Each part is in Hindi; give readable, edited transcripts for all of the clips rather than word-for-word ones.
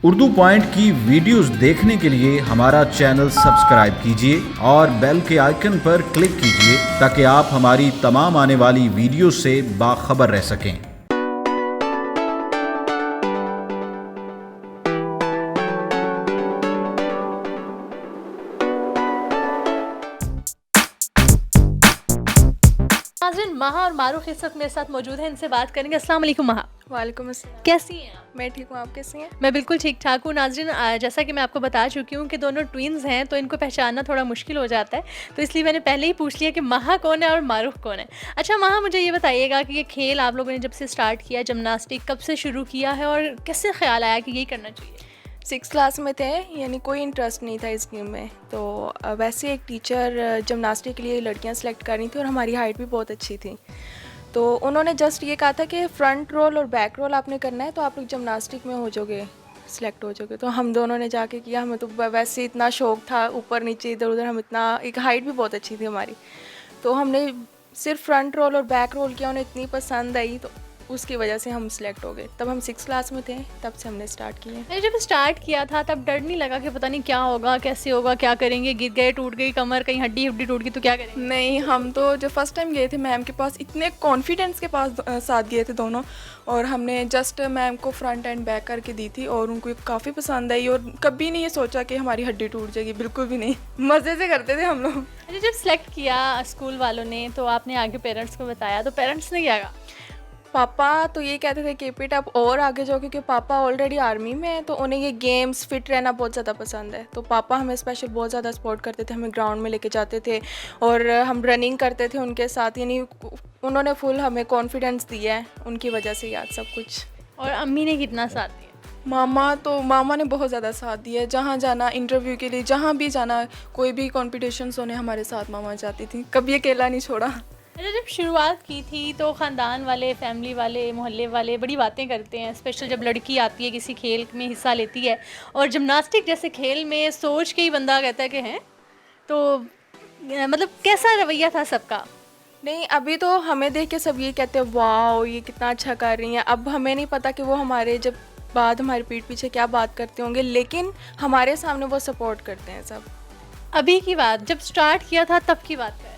उर्दू पॉइंट की वीडियोस देखने के लिए हमारा चैनल सब्सक्राइब कीजिए और बेल के आइकन पर क्लिक कीजिए ताकि आप हमारी तमाम आने वाली वीडियो से बाखबर रह सकें। नाज़रीन, महा और मारूफ इस वक्त मेरे साथ मौजूद हैं, इनसे बात करेंगे। अस्सलाम वालेकुम महा। वालेकुम अस्सलाम। कैसी हैं आप? मैं ठीक हूँ, आप कैसी हैं? मैं बिल्कुल ठीक ठाक हूँ। नाज़रीन, जैसा कि मैं आपको बता चुकी हूँ कि दोनों ट्विन्स हैं, तो इनको पहचानना थोड़ा मुश्किल हो जाता है, तो इसलिए मैंने पहले ही पूछ लिया कि महा कौन है और मारूफ कौन है। अच्छा महा, मुझे ये बताइएगा कि ये खेल आप लोगों ने जब से स्टार्ट किया, जिमनास्टिक, कब से शुरू किया है और कैसे ख्याल आया कि यही करना चाहिए? 6th क्लास में थे, यानी कोई इंटरेस्ट नहीं था इस गेम में। तो वैसे एक टीचर जिमनास्टिक के लिए लड़कियां सेलेक्ट कर रही थी और हमारी हाइट भी बहुत अच्छी थी, तो उन्होंने जस्ट ये कहा था कि फ्रंट रोल और बैक रोल आपने करना है तो आप लोग जिमनास्टिक में हो जाओगे, सिलेक्ट हो जाओगे। तो हम दोनों ने जाके किया। हमें तो वैसे इतना शौक था, ऊपर नीचे इधर उधर, हम इतना, एक हाइट भी बहुत अच्छी थी हमारी, तो हमने सिर्फ फ्रंट रोल और बैक रोल किया। उन्हें इतनी पसंद आई तो उसकी वजह से हम सिलेक्ट हो गए। तब हम 6th क्लास में थे, तब से हमने स्टार्ट किए। मैंने जब स्टार्ट किया था तब डर नहीं लगा कि पता नहीं क्या होगा, कैसे होगा, क्या करेंगे, गिर गए, टूट गई कमर, कहीं हड्डी हुड्डी टूट गई तो क्या करेंगे? नहीं, हम तो जब फर्स्ट टाइम गए थे मैम के पास, इतने कॉन्फिडेंस के पास साथ गए थे दोनों, और हमने जस्ट मैम को फ्रंट एंड बैक करके दी थी और उनको काफ़ी पसंद आई। और कभी नहीं ये सोचा कि हमारी हड्डी टूट जाएगी, बिल्कुल भी नहीं, मज़े से करते थे हम लोग। अच्छा, जब सेलेक्ट किया स्कूल वालों ने तो आपने आगे पेरेंट्स को बताया, तो पेरेंट्स ने क्या कहा? पापा तो ये कहते थे कि बेटा आप और आगे जाओ, क्योंकि पापा ऑलरेडी आर्मी में है, तो उन्हें ये गेम्स फिट रहना बहुत ज़्यादा पसंद है। तो पापा हमें स्पेशल बहुत ज़्यादा सपोर्ट करते थे, हमें ग्राउंड में लेके जाते थे और हम रनिंग करते थे उनके साथ। यानी उन्होंने फुल हमें कॉन्फिडेंस दिया है, उनकी वजह से याद सब कुछ। और अम्मी ने कितना साथ दिया? मामा ने बहुत ज़्यादा साथ दिया है। जहाँ जाना, इंटरव्यू के लिए जहाँ भी जाना, कोई भी कॉम्पिटिशन्स होने, हमारे साथ मामा जाती थी, कभी अकेला नहीं छोड़ा। अच्छा, जब शुरुआत की थी तो ख़ानदान वाले, फैमिली वाले, मोहल्ले वाले बड़ी बातें करते हैं, स्पेशल जब लड़की आती है किसी खेल में हिस्सा लेती है, और जिमनास्टिक जैसे खेल में सोच के ही बंदा कहता है कि हैं, तो मतलब कैसा रवैया था सबका? नहीं, अभी तो हमें देख के सब ये कहते हैं वाह ये कितना अच्छा कर रही हैं। अब हमें नहीं पता कि वो हमारे जब बाद हमारे पीठ पीछे क्या बात करते होंगे, लेकिन हमारे सामने वो सपोर्ट करते हैं सब। अभी की बात, जब स्टार्ट किया था तब की बात है?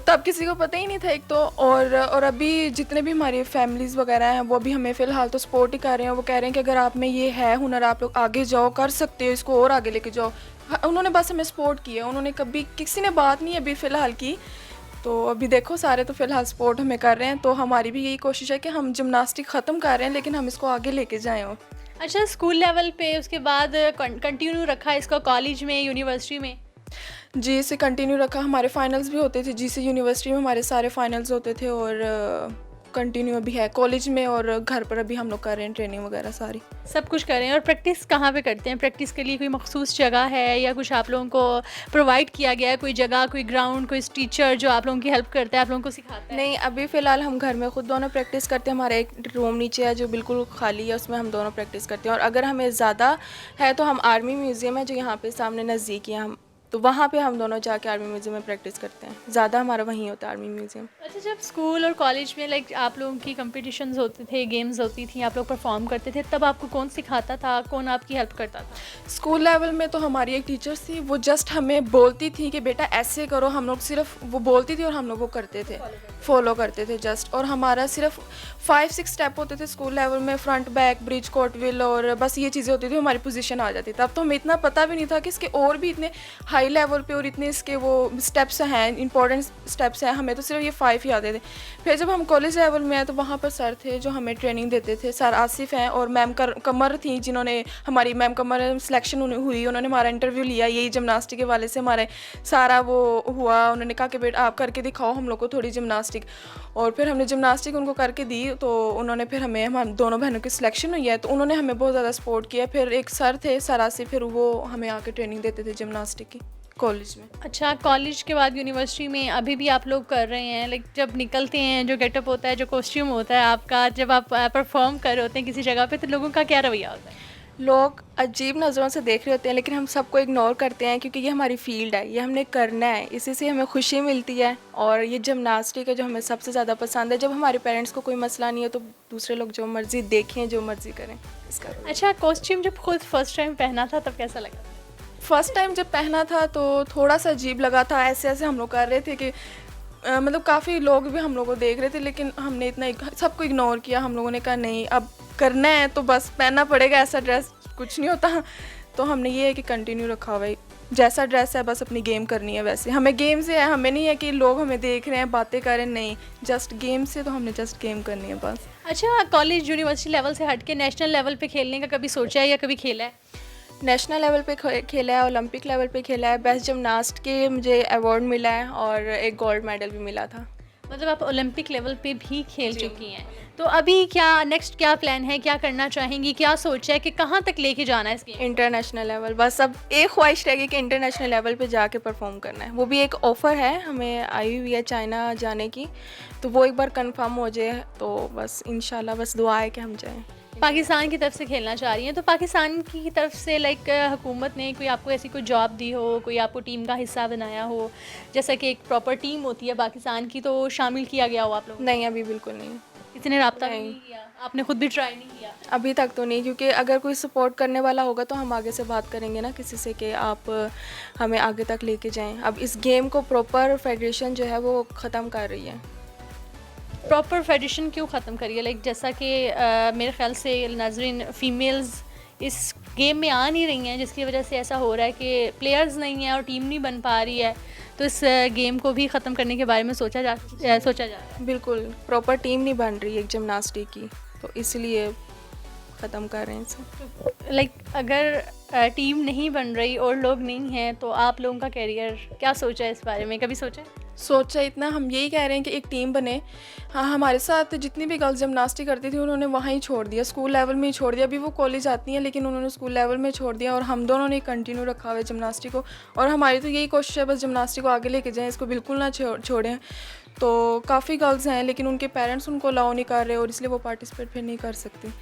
तब किसी को पता ही नहीं था एक तो, और अभी जितने भी हमारी फैमिलीज़ वगैरह हैं वो भी हमें फ़िलहाल तो सपोर्ट ही कर रहे हैं। वो कह रहे हैं कि अगर आप में ये है हुनर, आप लोग आगे जाओ, कर सकते हो, इसको और आगे लेके जाओ। उन्होंने बस हमें सपोर्ट किया, उन्होंने कभी किसी ने बात नहीं अभी फ़िलहाल की। तो अभी देखो सारे तो फ़िलहाल सपोर्ट हमें कर रहे हैं, तो हमारी भी यही कोशिश है कि हम जिमनास्टिक ख़त्म कर रहे हैं लेकिन हम इसको आगे लेके जाएँ। और अच्छा, स्कूल लेवल पे उसके बाद कंटिन्यू रखा इसको कॉलेज में, यूनिवर्सिटी में? जी, इसे कंटिन्यू रखा। हमारे फाइनल्स भी होते थे, जीसी यूनिवर्सिटी में हमारे सारे फाइनल्स होते थे, और कंटिन्यू अभी है कॉलेज में, और घर पर अभी हम लोग कर रहे हैं ट्रेनिंग वगैरह सारी। सब कुछ करें। और प्रैक्टिस कहाँ पे करते हैं? प्रैक्टिस के लिए कोई मखसूस जगह है या कुछ आप लोगों को प्रोवाइड किया गया है, कोई जगह, कोई ग्राउंड, कोई टीचर जो आप लोगों की हेल्प करता है, आप लोगों को सिखाता है? नहीं, अभी फ़िलहाल हम घर में खुद दोनों प्रैक्टिस करते हैं। हमारा एक रूम नीचे है जो बिल्कुल खाली है, उसमें हम दोनों प्रैक्टिस करते हैं। और अगर हमें ज़्यादा है तो हम आर्मी म्यूज़ियम है जो यहाँ पे सामने नज़दीक है, हम तो वहाँ पे हम दोनों जाके आर्मी म्यूज़ियम में प्रैक्टिस करते हैं। ज़्यादा हमारा वहीं होता है आर्मी म्यूज़ियम। अच्छा, जब स्कूल और कॉलेज में लाइक आप लोगों की कंपटीशंस होते थे, गेम्स होती थी, आप लोग परफॉर्म करते थे, तब आपको कौन सिखाता था, कौन आपकी हेल्प करता था? स्कूल लेवल में तो हमारी एक टीचर थी, वो जस्ट हमें बोलती थी कि बेटा ऐसे करो, हम लोग सिर्फ वो बोलती थी और हम लोग वो करते थे, फॉलो करते थे जस्ट। और हमारा सिर्फ 5-6 स्टेप होते थे स्कूल लेवल में, फ्रंट बैक, ब्रिज, कोटविल, और बस ये चीज़ें होती थी, हमारी पोजीशन आ जाती। तब तो हमें इतना पता भी नहीं था कि इसके और भी इतने हाई लेवल पे और इतने इसके वो स्टेप्स हैं, इंपॉर्टेंट स्टेप्स हैं। हमें तो सिर्फ ये 5 ही आते थे। फिर जब हम कॉलेज लेवल में आए तो वहाँ पर सर थे जो हमें ट्रेनिंग देते थे, सर आसिफ हैं, और मैम कमर थी जिन्होंने हमारी, मैम कमर सिलेक्शन हुई, उन्होंने हमारा इंटरव्यू लिया, यही जिमनास्टिक के वाले से हमारे सारा वो हुआ। उन्होंने कहा कि बेटा आप करके दिखाओ हम लोग को थोड़ी जिमनास्टिक, और फिर हमने जिमनास्टिक उनको करके दी, तो उन्होंने फिर हमें, हम दोनों बहनों की सिलेक्शन हुई है, तो उन्होंने हमें बहुत ज़्यादा सपोर्ट किया। फिर एक सर थे सर आसिफ, फिर वो हमें आके ट्रेनिंग देते थे जिमनास्टिक की कॉलेज में। अच्छा, कॉलेज के बाद यूनिवर्सिटी में अभी भी आप लोग कर रहे हैं, लाइक जब निकलते हैं, जो गेटअप होता है, जो कॉस्ट्यूम होता है आपका, जब आप परफॉर्म कर रहे होते हैं किसी जगह पे, तो लोगों का क्या रवैया होता है? लोग अजीब नज़रों से देख रहे होते हैं, लेकिन हम सबको इग्नोर करते हैं क्योंकि ये हमारी फील्ड है, ये हमने करना है, इसी से हमें खुशी मिलती है। और ये जिमनास्टिक है जो हमें सबसे ज़्यादा पसंद है। जब हमारे पेरेंट्स को कोई मसला नहीं है तो दूसरे लोग जो मर्ज़ी देखें, जो मर्ज़ी करें, इसका अच्छा, कॉस्ट्यूम जब खुद फर्स्ट टाइम पहना था तब कैसा लगा? फर्स्ट टाइम जब पहना था तो थोड़ा सा अजीब लगा था। ऐसे ऐसे हम लोग कर रहे थे कि मतलब काफ़ी लोग भी हम लोग को देख रहे थे, लेकिन हमने इतना सबको इग्नोर किया। हम लोगों ने कहा नहीं, अब करना है तो बस पहनना पड़ेगा, ऐसा ड्रेस कुछ नहीं होता। तो हमने ये है कि कंटिन्यू रखा हुआ है, जैसा ड्रेस है बस अपनी गेम करनी है। वैसे हमें गेम से है, हमें नहीं है कि लोग हमें देख रहे हैं, बातें कर रहे हैं, नहीं, जस्ट गेम से, तो हमने जस्ट गेम करनी है बस। अच्छा, कॉलेज यूनिवर्सिटी लेवल से हट के नेशनल लेवल पे खेलने का कभी सोचा है या कभी खेला है? नेशनल लेवल पे खेला है, ओलंपिक लेवल पे खेला है, बेस्ट जिमनास्ट के मुझे अवार्ड मिला है और एक गोल्ड मेडल भी मिला था। मतलब आप ओलंपिक लेवल पे भी खेल चुकी हैं, तो अभी क्या नेक्स्ट क्या प्लान है, क्या करना चाहेंगी, क्या सोचा है कि कहाँ तक लेके जाना है इस गेम? इंटरनेशनल लेवल, बस अब एक ख्वाहिश रहेगी कि इंटरनेशनल लेवल पे जाके परफॉर्म करना है। वो भी एक ऑफ़र है हमें आई हुई है चाइना जाने की, तो वो एक बार कंफर्म हो जाए तो बस इंशाल्लाह बस दुआ है कि हम जाएं। पाकिस्तान की तरफ से खेलना चाह रही हैं, तो पाकिस्तान की तरफ से लाइक हुकूमत ने कोई आपको ऐसी कोई जॉब दी हो, कोई आपको टीम का हिस्सा बनाया हो, जैसा कि एक प्रॉपर टीम होती है पाकिस्तान की, तो शामिल किया गया हो आप लोग? नहीं, अभी बिल्कुल नहीं, किसी ने रब्ता भी नहीं। नहीं किया? आपने खुद भी ट्राई नहीं किया? अभी तक तो नहीं, क्योंकि अगर कोई सपोर्ट करने वाला होगा तो हम आगे से बात करेंगे ना किसी से कि आप हमें आगे तक लेके जाएं। अब इस गेम को प्रॉपर फेडरेशन जो है वो ख़त्म कर रही है। प्रॉपर फेडरेशन क्यों ख़त्म करिए? लाइक जैसा कि मेरे ख्याल से नाजरीन फीमेल्स इस गेम में आ नहीं रही हैं, जिसकी वजह से ऐसा हो रहा है कि प्लेयर्स नहीं हैं और टीम नहीं बन पा रही है, तो इस गेम को भी ख़त्म करने के बारे में सोचा जा रहा है। बिल्कुल प्रॉपर टीम नहीं बन रही एक जिमनास्टिक की, तो इसलिए ख़त्म कर रहे हैं इसे। लाइक अगर टीम नहीं बन रही और लोग नहीं हैं, तो आप लोगों का करियर क्या सोचा है इस बारे में, कभी सोचा है? सोचा इतना, हम यही कह रहे हैं कि एक टीम बने। हाँ, हमारे साथ जितनी भी गर्ल्स जिमनास्टिक करती थी उन्होंने वहाँ ही छोड़ दिया, स्कूल लेवल में ही छोड़ दिया। अभी वो कॉलेज आती हैं लेकिन उन्होंने स्कूल लेवल में छोड़ दिया, और हम दोनों ने कंटिन्यू रखा हुआ है जिमनास्टिक को। और हमारी तो यही कोशिश है बस जिमनास्टिक को आगे लेके जाएँ, इसको बिल्कुल ना छोड़ें। तो काफ़ी गर्ल्स हैं लेकिन उनके पेरेंट्स उनको अलाउ नहीं कर रहे और इसलिए वो पार्टिसिपेट फिर नहीं कर सकती।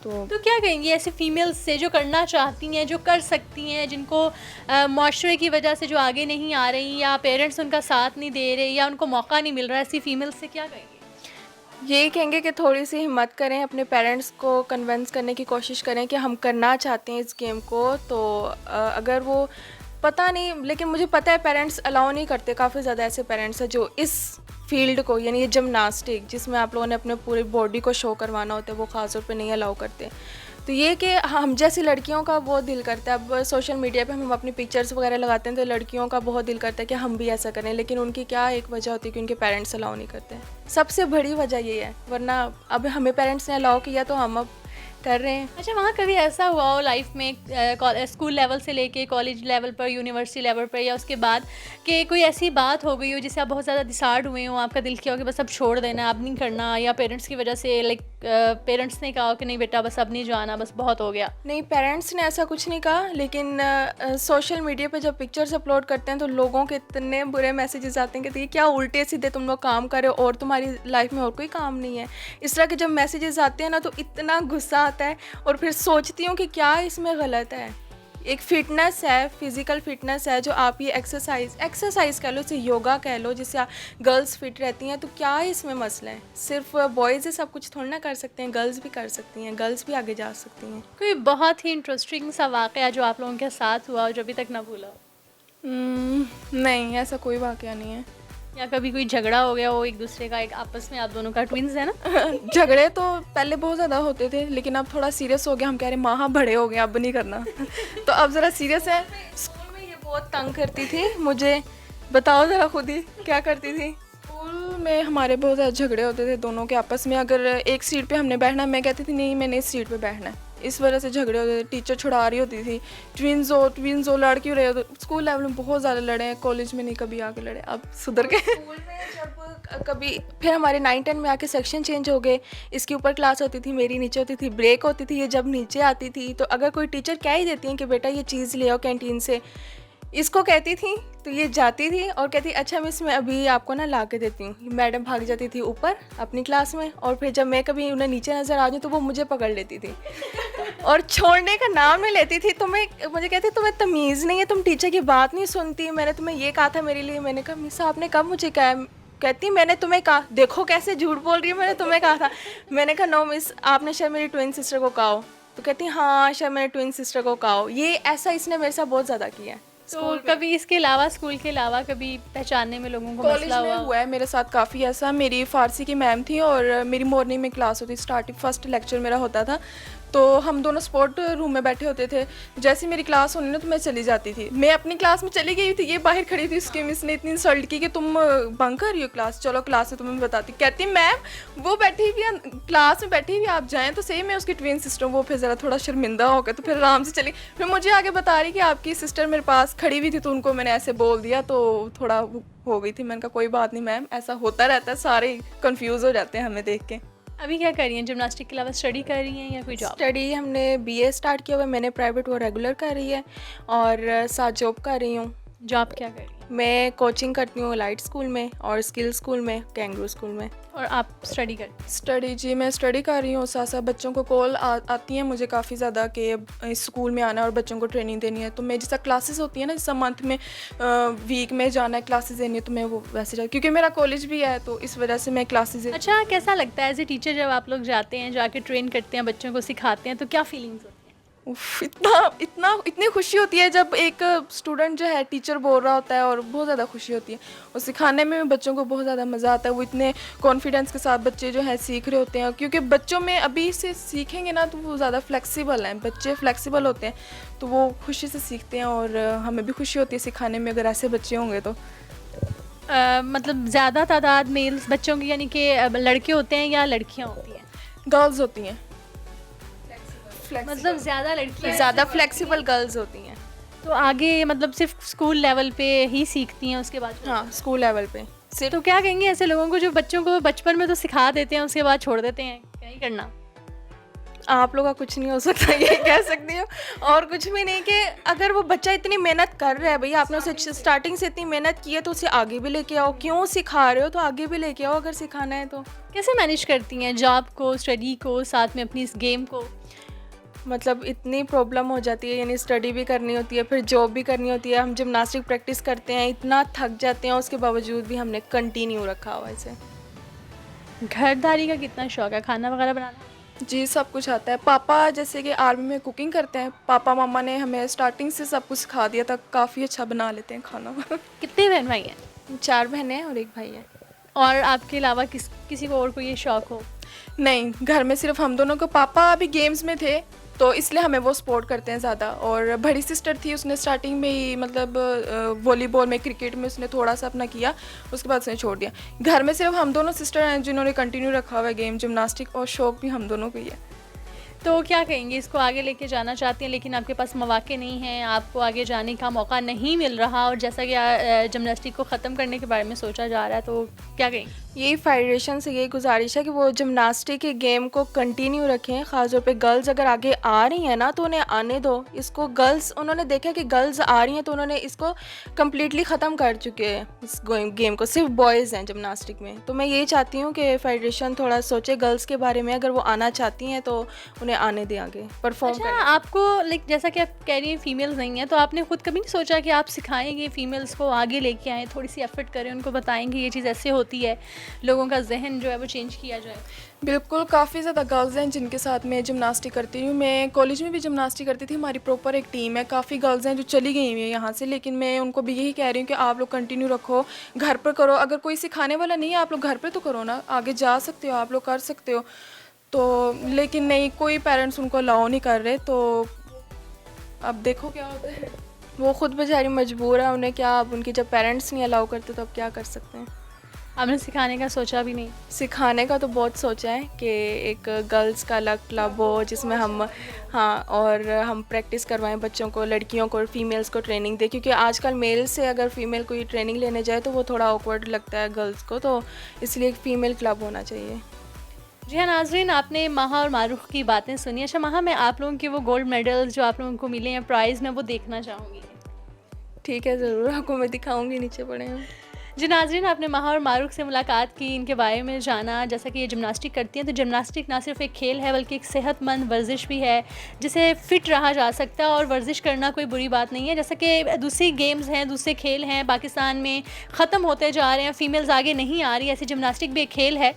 तो क्या कहेंगी ऐसी फीमेल्स से जो करना चाहती हैं, जो कर सकती हैं, जिनको माशरे की वजह से जो आगे नहीं आ रही, या पेरेंट्स उनका साथ नहीं दे रहे, या उनको मौका नहीं मिल रहा, ऐसी फीमेल्स से क्या कहेंगे? यही कहेंगे कि थोड़ी सी हिम्मत करें, अपने पेरेंट्स को कन्विंस करने की कोशिश करें कि हम करना चाहते हैं इस गेम को। तो अगर वो पता नहीं, लेकिन मुझे पता है पेरेंट्स अलाउ नहीं करते। काफ़ी ज़्यादा ऐसे पेरेंट्स हैं जो इस फील्ड को, यानी ये जिमनास्टिक जिसमें आप लोगों ने अपने पूरी बॉडी को शो करवाना होता है, वो ख़ास तौर पे नहीं अलाउ करते। तो ये कि हम जैसी लड़कियों का बहुत दिल करता है, अब सोशल मीडिया पे हम अपनी पिक्चर्स वगैरह लगाते हैं तो लड़कियों का बहुत दिल करता है कि हम भी ऐसा करें, लेकिन उनकी क्या एक वजह होती है कि उनके पेरेंट्स अलाउ नहीं करते। सबसे बड़ी वजह ये है, वरना अब हमें पेरेंट्स ने अलाउ किया तो हम अब कर रहे हैं। अच्छा, वहाँ कभी ऐसा हुआ हो लाइफ में स्कूल लेवल से लेके कॉलेज लेवल पर, यूनिवर्सिटी लेवल पर, या उसके बाद कि कोई ऐसी बात हो गई हो जिससे आप बहुत ज़्यादा डिसार्ड हुए हो, आपका दिल किया हो कि बस अब छोड़ देना, अब नहीं करना, या पेरेंट्स की वजह से लाइक पेरेंट्स ने कहा कि नहीं बेटा बस अब नहीं जाना, बस बहुत हो गया? नहीं, पेरेंट्स ने ऐसा कुछ नहीं कहा, लेकिन सोशल मीडिया पे जब पिक्चर्स अपलोड करते हैं तो लोगों के इतने बुरे मैसेजेस आते हैं कि ये क्या उल्टे सीधे तुम लोग काम कर रहे हो और तुम्हारी लाइफ में और कोई काम नहीं है। इस तरह के जब मैसेजेस आते हैं ना तो इतना गुस्सा आता है, और फिर सोचती हूँ कि क्या इसमें गलत है। एक फ़िटनेस है, फिज़िकल फ़िटनेस है, जो आप ये एक्सरसाइज कह लो, इसे योगा कह लो, जिससे गर्ल्स फिट रहती हैं, तो क्या इसमें मसला है? सिर्फ बॉयज़ ही सब कुछ थोड़ा ना कर सकते हैं, गर्ल्स भी कर सकती हैं, गर्ल्स भी आगे जा सकती हैं। कोई बहुत ही इंटरेस्टिंग सा वाक़या जो आप लोगों के साथ हुआ और जो अभी तक ना भूला हो? नहीं, ऐसा कोई वाक़या नहीं है। या कभी कोई झगड़ा हो गया हो एक दूसरे का, एक आपस में, आप दोनों का ट्विन्स है ना? झगड़े तो पहले बहुत ज़्यादा होते थे, लेकिन अब थोड़ा सीरियस हो गया। हम कह रहे माँ बड़े हो गए, अब नहीं करना। तो अब ज़रा सीरियस है। स्कूल में ये बहुत तंग करती थी मुझे, बताओ ज़रा खुद ही क्या करती थी। स्कूल में हमारे बहुत ज़्यादा झगड़े होते थे दोनों के आपस में। अगर एक सीट पे हमने बैठना, मैं कहती थी नहीं मैंने इस सीट पे बैठना है, इस वजह से झगड़े होते थे। टीचर छुड़ा रही होती थी, ट्विन्स हो लड़ क्यों रहे हो। स्कूल लेवल में बहुत ज़्यादा लड़े हैं, कॉलेज में नहीं कभी आके लड़े, अब सुधर के। स्कूल में जब कभी फिर हमारे 9-10 में आके सेक्शन चेंज हो गए, इसके ऊपर क्लास होती थी, मेरी नीचे होती थी, ब्रेक होती थी, ये जब नीचे आती थी तो अगर कोई टीचर कह ही देती हैं कि बेटा ये चीज़ ले आओ कैंटीन से, इसको कहती थी तो ये जाती थी और कहती अच्छा मिस मैं अभी आपको ना ला के देती हूँ। मैडम भाग जाती थी ऊपर अपनी क्लास में और फिर जब मैं कभी उन्हें नीचे नज़र आ जाऊँ तो वो मुझे पकड़ लेती थी और छोड़ने का नाम नहीं लेती थी। तो मैं मुझे कहती तुम्हें तमीज़ नहीं है, तुम टीचर की बात नहीं सुनती, मैंने तुम्हें ये कहा था मेरे लिए। मैंने कहा मिस आपने कब मुझे कहा? कहती मैंने तुम्हें कहा। देखो कैसे झूठ बोल रही है, मैंने तुम्हें कहा था। मैंने कहा नो मिस आपने शायद मेरी ट्विन सिस्टर को कहा हो। तो कहती हाँ शायद मैंने ट्विन सिस्टर को कहा हो। ये ऐसा इसने मेरे साथ बहुत ज़्यादा किया है। तो कभी इसके अलावा स्कूल के अलावा कभी पहचानने में लोगों को कॉलेज मसला में हुआ है मेरे साथ काफ़ी ऐसा। मेरी फ़ारसी की मैम थी और मेरी मॉर्निंग में क्लास होती, स्टार्टिंग फर्स्ट लेक्चर मेरा होता था। तो हम दोनों स्पोर्ट रूम में बैठे होते थे। जैसे मेरी क्लास होनी ना तो मैं चली जाती थी। मैं अपनी क्लास में चली गई थी, ये बाहर खड़ी थी। उसकी मिस ने इतनी इंसल्ट की कि तुम बंक कर रही हो क्लास, चलो क्लास में तुम्हें बताती। कहती मैम वो बैठी हुई क्लास में बैठी हुई, आप जाएँ तो सही। मैं उसकी ट्विन सिस्टर, वो फिर ज़रा थोड़ा शर्मिंदा हो गया तो फिर आराम से चली। फिर मुझे आगे बता रही कि आपकी सिस्टर मेरे पास खड़ी हुई थी तो उनको मैंने ऐसे बोल दिया तो थोड़ा हो गई थी। मैंने कहा कोई बात नहीं मैम, ऐसा होता रहता है, सारे कंफ्यूज हो जाते हैं हमें देख के। अभी क्या कर रही हैं? जिमनास्टिक के अलावा स्टडी कर रही हैं या कोई जॉब? स्टडी हमने बीए स्टार्ट किया हुआ है, मैंने प्राइवेट वो रेगुलर कर रही है और साथ जॉब कर रही हूँ। जॉब क्या कर रही हैं? मैं कोचिंग करती हूँ लाइट स्कूल में और स्किल स्कूल में, कैंगरू स्कूल में। और आप स्टडी कर? स्टडी जी मैं स्टडी कर रही हूँ। साथ साथ बच्चों को कॉल आती हैं मुझे काफ़ी ज़्यादा कि इस स्कूल में आना है और बच्चों को ट्रेनिंग देनी है। तो मैं जैसा क्लासेस होती है ना, जैसा मंथ में वीक में जाना है क्लासेस देनी है, तो मैं वो वैसे जा, क्योंकि मेरा कॉलेज भी है तो इस वजह से मैं क्लासेस। अच्छा, कैसा लगता है एज ए टीचर जब आप लोग जाते हैं, जाके ट्रेन करते हैं, बच्चों को सिखाते हैं, तो क्या फीलिंग्स होती है? इतनी खुशी होती है जब एक स्टूडेंट जो है टीचर बोल रहा होता है और बहुत ज़्यादा खुशी होती है। और सिखाने में भी बच्चों को बहुत ज़्यादा मज़ा आता है। वो इतने कॉन्फिडेंस के साथ बच्चे जो है सीख रहे होते हैं, क्योंकि बच्चों में अभी से सीखेंगे ना तो वो ज़्यादा फ्लेक्सिबल हैं। बच्चे फ्लेक्सिबल होते हैं तो वो खुशी से सीखते हैं और हमें भी खुशी होती है सिखाने में अगर ऐसे बच्चे होंगे तो। मतलब ज़्यादा तादाद मेल्स बच्चों की, यानी कि लड़के होते हैं या लड़कियाँ होती हैं? गर्ल्स होती हैं, मतलब ज़्यादा लड़कियाँ ज़्यादा फ्लेक्सिबल गर्ल्स होती हैं। तो आगे मतलब सिर्फ स्कूल लेवल पे ही सीखती हैं, उसके बाद? हाँ स्कूल लेवल पे सिर्फ। तो क्या कहेंगे ऐसे लोगों को जो बच्चों को बचपन में तो सिखा देते हैं, उसके बाद छोड़ देते हैं? क्या ही करना? आप लोग का कुछ नहीं हो सकता ये कह सकती हूँ। और कुछ भी नहीं कि अगर वो बच्चा इतनी मेहनत कर रहा है, भैया आपने उसे स्टार्टिंग से इतनी मेहनत की है तो उसे आगे भी लेके आओ। क्यों सिखा रहे हो तो आगे भी लेके आओ अगर सिखाना है तो। कैसे मैनेज करती हैं जॉब को, स्टडी को, साथ में अपनी इस गेम को? मतलब इतनी प्रॉब्लम हो जाती है, यानी स्टडी भी करनी होती है फिर जॉब भी करनी होती है। हम जिमनास्टिक प्रैक्टिस करते हैं, इतना थक जाते हैं, उसके बावजूद भी हमने कंटिन्यू रखा हुआ इसे। घरदारी का कितना शौक है? खाना वगैरह बनाना? जी सब कुछ आता है। पापा जैसे कि आर्मी में कुकिंग करते हैं, पापा मामा ने हमें स्टार्टिंग से सब कुछ सिखा दिया था, काफ़ी अच्छा बना लेते हैं खाना। कितने बहन भाई हैं? 4 बहनें हैं और 1 भाई है। और आपके अलावा किसी को और को ये शौक हो? नहीं, घर में सिर्फ हम दोनों को। पापा अभी गेम्स में थे तो इसलिए हमें वो सपोर्ट करते हैं ज़्यादा। और बड़ी सिस्टर थी, उसने स्टार्टिंग में ही मतलब वॉलीबॉल में, क्रिकेट में उसने थोड़ा सा अपना किया, उसके बाद उसने छोड़ दिया। घर में सिर्फ हम दोनों सिस्टर हैं जिन्होंने कंटिन्यू रखा हुआ है गेम, जिमनास्टिक, और शौक भी हम दोनों को ही है। तो क्या कहेंगे, इसको आगे लेके जाना चाहते हैं लेकिन आपके पास मौके नहीं हैं, आपको आगे जाने का मौका नहीं मिल रहा, और जैसा कि जिमनास्टिक को ख़त्म करने के बारे में सोचा जा रहा है, तो क्या कहेंगे? यही फेडरेशन से यही गुजारिश है कि वो जिमनास्टिक के गेम को कंटिन्यू रखें। ख़ासतौर पे गर्ल्स अगर आगे आ रही हैं ना तो उन्हें आने दो। इसको गर्ल्स, उन्होंने देखा कि गर्ल्स आ रही हैं तो उन्होंने इसको कम्प्लीटली ख़त्म कर चुके हैं इस गेम को। सिर्फ बॉयज़ हैं जिमनास्टिक में। तो मैं यही चाहती हूँ कि फेडरेशन थोड़ा सोचे गर्ल्स के बारे में, अगर वो आना चाहती हैं तो उन्हें आने दें आगे परफॉर्म अच्छा, करें। आपको लाइक जैसा कि आप कह रही हैं फीमेल्स नहीं हैं, तो आपने खुद कभी नहीं सोचा कि आप सिखाएंगे फीमेल्स को, आगे लेके आएँ, थोड़ी सी एफर्ट करें, उनको बताएंगे ये चीज़ ऐसे होती है, लोगों का जहन जो है वो चेंज किया जाए? बिल्कुल, काफ़ी ज़्यादा गर्ल्स हैं जिनके साथ मैं जिमनास्टिक करती हूँ। मैं कॉलेज में भी जिमनास्टिक करती थी, हमारी प्रॉपर एक टीम है। काफ़ी गर्ल्स हैं जो चली गई हुई हैं यहाँ से, लेकिन मैं उनको भी यही कह रही हूँ कि आप लोग कंटिन्यू रखो, घर पर करो। अगर कोई सिखाने वाला नहीं है, आप लोग घर पर तो करो ना, आगे जा सकते हो, आप लोग कर सकते हो। तो लेकिन नहीं, कोई पेरेंट्स उनको अलाउ नहीं कर रहे, तो अब देखो क्या होता है। वो खुद बेचारी मजबूर है, उन्हें क्या, अब उनके जब पेरेंट्स नहीं अलाउ करते तो अब क्या कर सकते हैं। आपने सिखाने का सोचा भी नहीं? सिखाने का तो बहुत सोचा है कि एक गर्ल्स का अलग क्लब हो जिसमें हम, हाँ, और हम प्रैक्टिस करवाएं बच्चों को, लड़कियों को और फीमेल्स को ट्रेनिंग दें, क्योंकि आजकल मेल से अगर फीमेल कोई ट्रेनिंग लेने जाए तो वो थोड़ा ऑकवर्ड लगता है गर्ल्स को, तो इसलिए एक फ़ीमेल क्लब होना चाहिए। जी हाँ नाज़रीन, आपने माहा और मारूफ की बातें सुनी। अच्छा माहा, मैं आप लोगों के वो गोल्ड मेडल्स जो आप लोगों को मिले हैं प्राइज़ में, वो देखना चाहूँगी। ठीक है, ज़रूर आपको मैं दिखाऊंगी, नीचे पड़े हैं। जी नाज़रीन, आपने महा और मारूक से मुलाकात की, इनके बारे में जाना। जैसा कि ये जिमनास्टिक करती हैं, तो जिमनास्टिक ना सिर्फ एक खेल है बल्कि एक सेहतमंद वर्जिश भी है जिसे फ़िट रहा जा सकता है, और वर्जिश करना कोई बुरी बात नहीं है। जैसा कि दूसरी गेम्स हैं, दूसरे खेल हैं, पाकिस्तान में ख़त्म होते जा रहे हैं, फ़ीमेल्स आगे नहीं आ रही, ऐसी जिमनास्टिक भी एक खेल है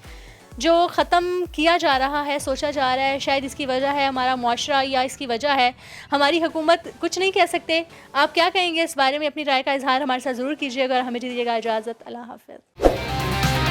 जो ख़त्म किया जा रहा है, सोचा जा रहा है। शायद इसकी वजह है हमारा मुआशरा, या इसकी वजह है हमारी हुकूमत, कुछ नहीं कह सकते। आप क्या कहेंगे इस बारे में? अपनी राय का इज़हार हमारे साथ ज़रूर कीजिएगा और हमें दीजिएगा इजाज़त। अल्लाह हाफ़िज़।